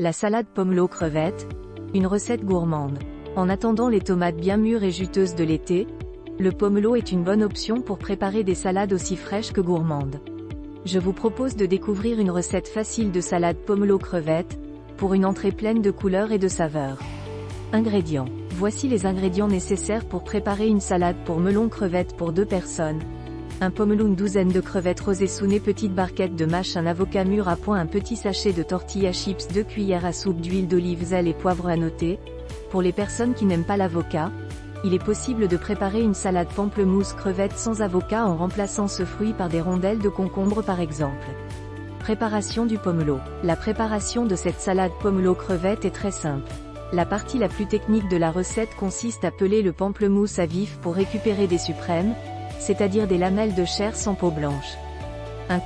La salade pomelo crevettes, une recette gourmande. En attendant les tomates bien mûres et juteuses de l'été, le pomelo est une bonne option pour préparer des salades aussi fraîches que gourmandes. Je vous propose de découvrir une recette facile de salade pomelo crevettes, pour une entrée pleine de couleurs et de saveurs. Ingrédients. Voici les ingrédients nécessaires pour préparer une salade pour melon crevettes pour 2 personnes. Un pomelo, une douzaine de crevettes rosées sounées, petite barquette de mâche, un avocat mûr à point, un petit sachet de tortilla chips, 2 cuillères à soupe d'huile d'olive, sel et poivre à noter. Pour les personnes qui n'aiment pas l'avocat, il est possible de préparer une salade pamplemousse crevettes sans avocat en remplaçant ce fruit par des rondelles de concombre par exemple. Préparation du pomelo. La préparation de cette salade pomelo crevettes est très simple. La partie la plus technique de la recette consiste à peler le pamplemousse à vif pour récupérer des suprêmes, c'est-à-dire des lamelles de chair sans peau blanche.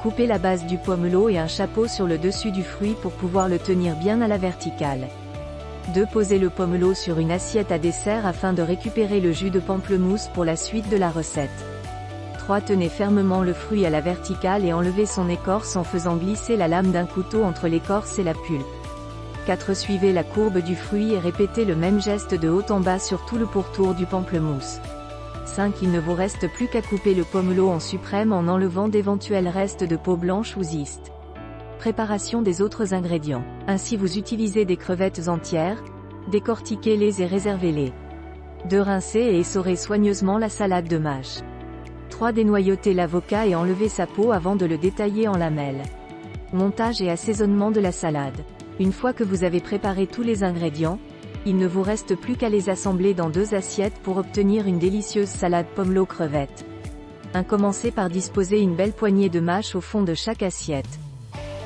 Couper la base du pomelo et un chapeau sur le dessus du fruit pour pouvoir le tenir bien à la verticale. 2. Poser le pomelo sur une assiette à dessert afin de récupérer le jus de pamplemousse pour la suite de la recette. 3. Tenez fermement le fruit à la verticale et enlevez son écorce en faisant glisser la lame d'un couteau entre l'écorce et la pulpe. 4. Suivez la courbe du fruit et répétez le même geste de haut en bas sur tout le pourtour du pamplemousse. 5. Il ne vous reste plus qu'à couper le pomelo en suprême en enlevant d'éventuels restes de peau blanche ou zeste. Préparation des autres ingrédients. Ainsi vous utilisez des crevettes entières, décortiquez-les et réservez-les. 2. Rincez et essorez soigneusement la salade de mâche. 3. Dénoyautez l'avocat et enlevez sa peau avant de le détailler en lamelles. Montage et assaisonnement de la salade. Une fois que vous avez préparé tous les ingrédients, il ne vous reste plus qu'à les assembler dans 2 assiettes pour obtenir une délicieuse salade pomelo crevettes. Commencez par disposer une belle poignée de mâche au fond de chaque assiette.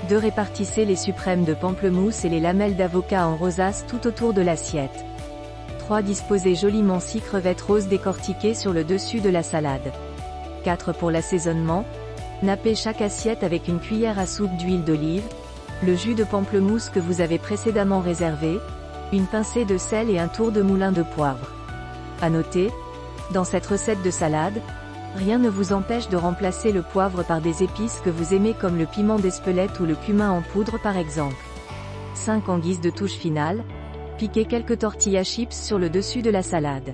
2. Répartissez les suprêmes de pamplemousse et les lamelles d'avocat en rosace tout autour de l'assiette. 3. Disposez joliment 6 crevettes roses décortiquées sur le dessus de la salade. 4. Pour l'assaisonnement, nappez chaque assiette avec une cuillère à soupe d'huile d'olive, le jus de pamplemousse que vous avez précédemment réservé, une pincée de sel et un tour de moulin de poivre. À noter, dans cette recette de salade, rien ne vous empêche de remplacer le poivre par des épices que vous aimez comme le piment d'Espelette ou le cumin en poudre par exemple. 5. En guise de touche finale, piquez quelques tortilla chips sur le dessus de la salade.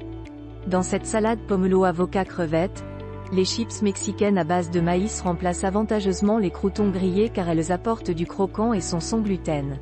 Dans cette salade pomelo avocat crevettes, les chips mexicaines à base de maïs remplacent avantageusement les croûtons grillés car elles apportent du croquant et sont sans gluten.